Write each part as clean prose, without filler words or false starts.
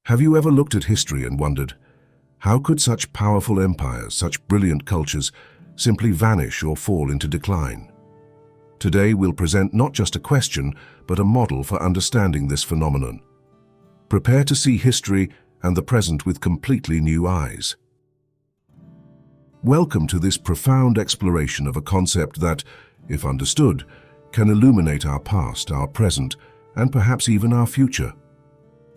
Have you ever looked at history and wondered, how could such powerful empires, such brilliant cultures, simply vanish or fall into decline? Today we'll present not just a question, but a model for understanding this phenomenon. Prepare to see history and the present with completely new eyes. Welcome to this profound exploration of a concept that, if understood, can illuminate our past, our present, and perhaps even our future.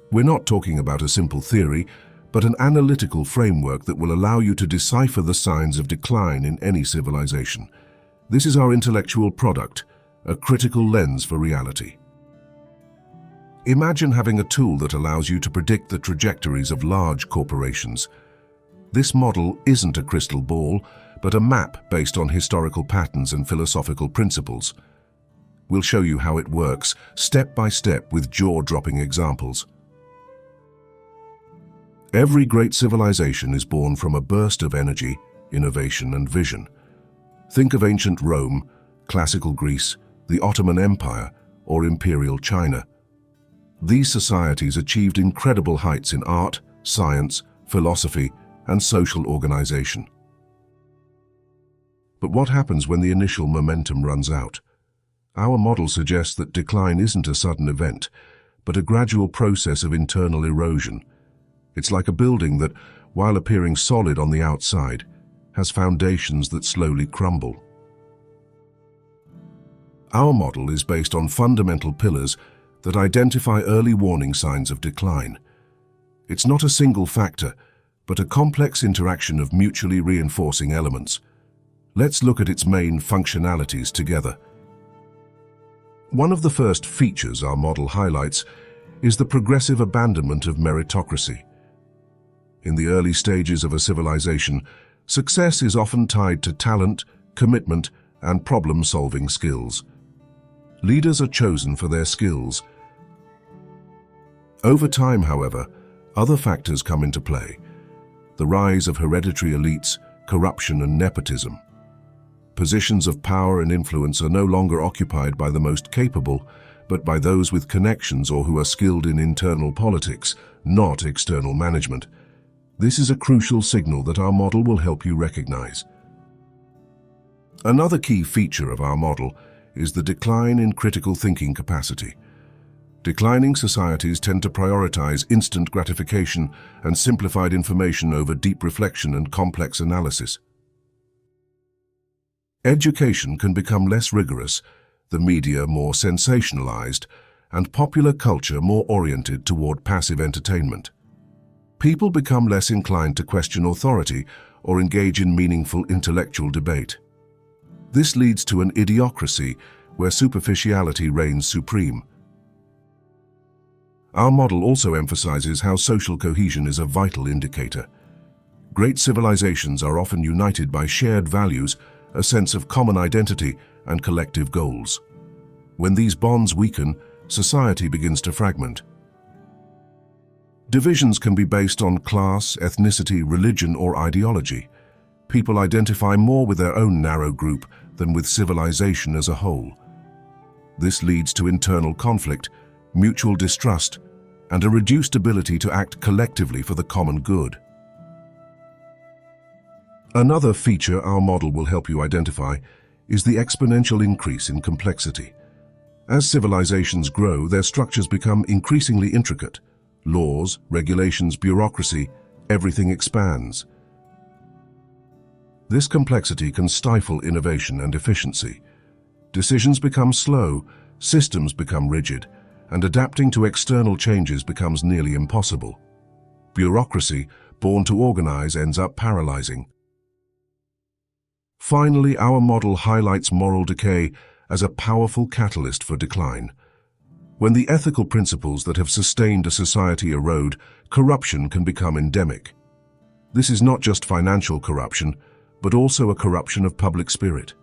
We're not talking about a simple theory, but an analytical framework that will allow you to decipher the signs of decline in any civilization. This is our intellectual product, a critical lens for reality. Imagine having a tool that allows you to predict the trajectories of large corporations. This model isn't a crystal ball, but a map based on historical patterns and philosophical principles. We'll show you how it works, step by step, with jaw-dropping examples. Every great civilization is born from a burst of energy, innovation, and vision. Think of ancient Rome, classical Greece, the Ottoman Empire, or imperial China. These societies achieved incredible heights in art, science, philosophy, and social organization. But what happens when the initial momentum runs out? Our model suggests that decline isn't a sudden event, but a gradual process of internal erosion. It's like a building that, while appearing solid on the outside, has foundations that slowly crumble. Our model is based on fundamental pillars that identify early warning signs of decline. It's not a single factor, but a complex interaction of mutually reinforcing elements. Let's look at its main functionalities together. One of the first features our model highlights is the progressive abandonment of meritocracy. In the early stages of a civilization, success is often tied to talent, commitment, and problem-solving skills. Leaders are chosen for their skills. Over time, however, other factors come into play. The rise of hereditary elites, corruption, and nepotism. Positions of power and influence are no longer occupied by the most capable, but by those with connections or who are skilled in internal politics, not external management. This is a crucial signal that our model will help you recognize. Another key feature of our model is the decline in critical thinking capacity. Declining societies tend to prioritize instant gratification and simplified information over deep reflection and complex analysis. Education can become less rigorous, the media more sensationalized, and popular culture more oriented toward passive entertainment. People become less inclined to question authority or engage in meaningful intellectual debate. This leads to an idiocracy where superficiality reigns supreme. Our model also emphasizes how social cohesion is a vital indicator. Great civilizations are often united by shared values, a sense of common identity, and collective goals. When these bonds weaken, society begins to fragment. Divisions can be based on class, ethnicity, religion, or ideology. People identify more with their own narrow group than with civilization as a whole. This leads to internal conflict, mutual distrust, and a reduced ability to act collectively for the common good. Another feature our model will help you identify is the exponential increase in complexity. As civilizations grow, their structures become increasingly intricate. Laws, regulations, bureaucracy, everything expands. This complexity can stifle innovation and efficiency. Decisions become slow, systems become rigid, and adapting to external changes becomes nearly impossible. Bureaucracy, born to organize, ends up paralyzing. Finally, our model highlights moral decay as a powerful catalyst for decline. When the ethical principles that have sustained a society erode, corruption can become endemic. This is not just financial corruption, but also a corruption of public spirit.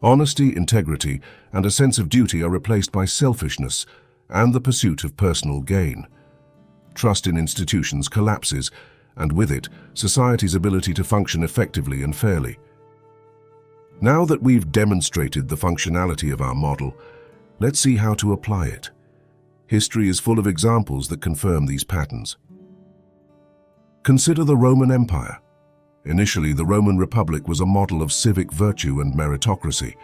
Honesty, integrity, and a sense of duty are replaced by selfishness and the pursuit of personal gain. Trust in institutions collapses, and with it, society's ability to function effectively and fairly. Now that we've demonstrated the functionality of our model, let's see how to apply it. History is full of examples that confirm these patterns. Consider the Roman Empire. Initially, the Roman Republic was a model of civic virtue and meritocracy.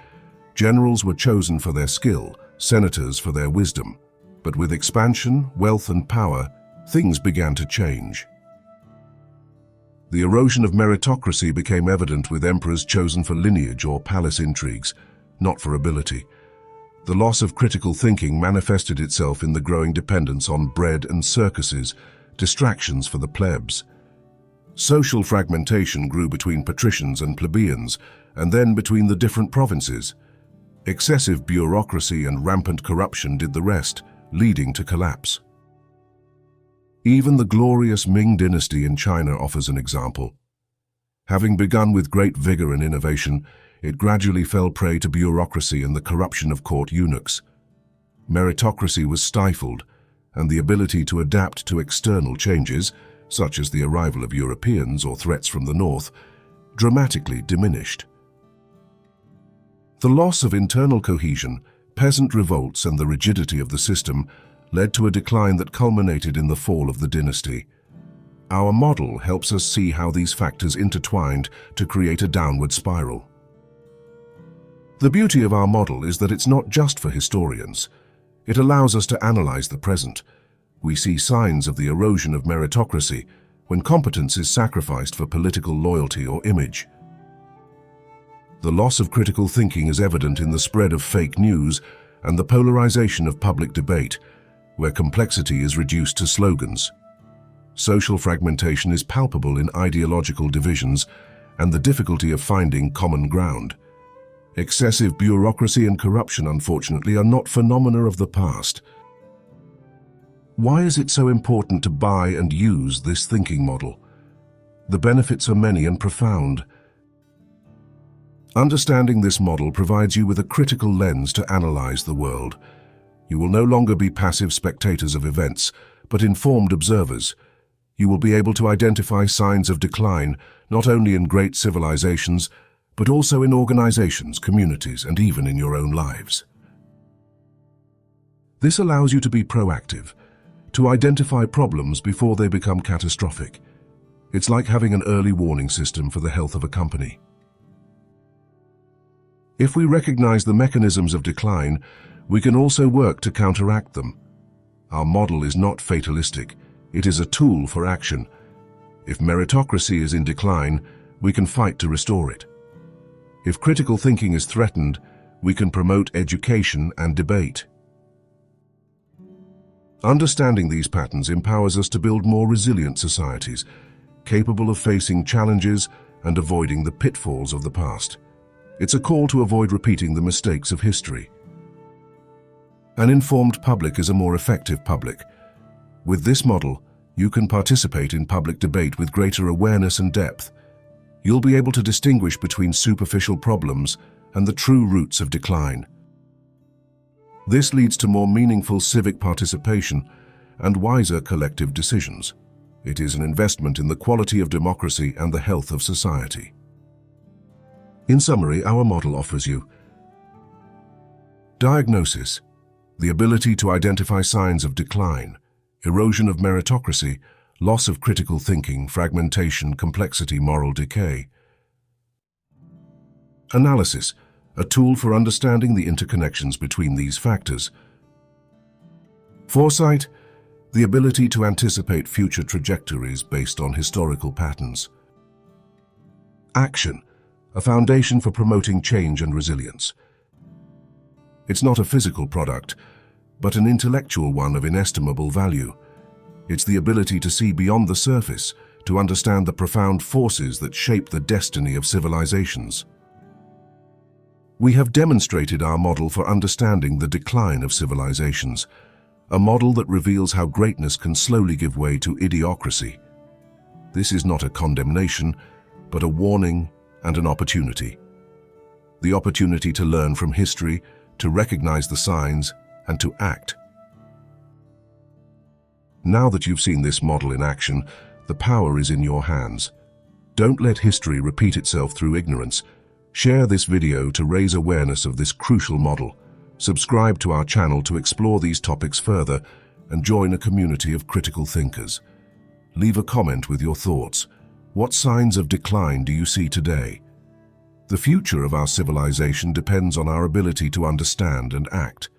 Generals were chosen for their skill, senators for their wisdom. But with expansion, wealth, and power, things began to change. The erosion of meritocracy became evident with emperors chosen for lineage or palace intrigues, not for ability. The loss of critical thinking manifested itself in the growing dependence on bread and circuses, distractions for the plebs. Social fragmentation grew between patricians and plebeians, and then between the different provinces. Excessive bureaucracy and rampant corruption did the rest, leading to collapse. Even the glorious Ming dynasty in China offers an example. Having begun with great vigor and innovation, it gradually fell prey to bureaucracy and the corruption of court eunuchs. Meritocracy was stifled, and the ability to adapt to external changes, such as the arrival of Europeans or threats from the north, dramatically diminished. The loss of internal cohesion, peasant revolts, and the rigidity of the system led to a decline that culminated in the fall of the dynasty. Our model helps us see how these factors intertwined to create a downward spiral. The beauty of our model is that it's not just for historians. It allows us to analyze the present. We see signs of the erosion of meritocracy when competence is sacrificed for political loyalty or image. The loss of critical thinking is evident in the spread of fake news and the polarization of public debate, where complexity is reduced to slogans. Social fragmentation is palpable in ideological divisions and the difficulty of finding common ground. Excessive bureaucracy and corruption, unfortunately, are not phenomena of the past. Why is it so important to buy and use this thinking model? The benefits are many and profound. Understanding this model provides you with a critical lens to analyze the world. You will no longer be passive spectators of events, but informed observers. You will be able to identify signs of decline, not only in great civilizations, but also in organizations, communities, and even in your own lives. This allows you to be proactive, to identify problems before they become catastrophic. It's like having an early warning system for the health of a company. If we recognize the mechanisms of decline, we can also work to counteract them. Our model is not fatalistic. It is a tool for action. If meritocracy is in decline, we can fight to restore it. If critical thinking is threatened, we can promote education and debate. Understanding these patterns empowers us to build more resilient societies, capable of facing challenges and avoiding the pitfalls of the past. It's a call to avoid repeating the mistakes of history. An informed public is a more effective public. With this model, you can participate in public debate with greater awareness and depth. You'll be able to distinguish between superficial problems and the true roots of decline. This leads to more meaningful civic participation and wiser collective decisions. It is an investment in the quality of democracy and the health of society. In summary, our model offers you diagnosis, the ability to identify signs of decline, erosion of meritocracy, loss of critical thinking, fragmentation, complexity, moral decay. Analysis, a tool for understanding the interconnections between these factors. Foresight, the ability to anticipate future trajectories based on historical patterns. Action, a foundation for promoting change and resilience. It's not a physical product, but an intellectual one of inestimable value. It's the ability to see beyond the surface, to understand the profound forces that shape the destiny of civilizations. We have demonstrated our model for understanding the decline of civilizations, a model that reveals how greatness can slowly give way to idiocracy. This is not a condemnation, but a warning and an opportunity. The opportunity to learn from history, to recognize the signs, and to act. Now that you've seen this model in action, the power is in your hands. Don't let history repeat itself through ignorance. Share this video to raise awareness of this crucial model. Subscribe to our channel to explore these topics further, and join a community of critical thinkers. Leave a comment with your thoughts. What signs of decline do you see today? The future of our civilization depends on our ability to understand and act.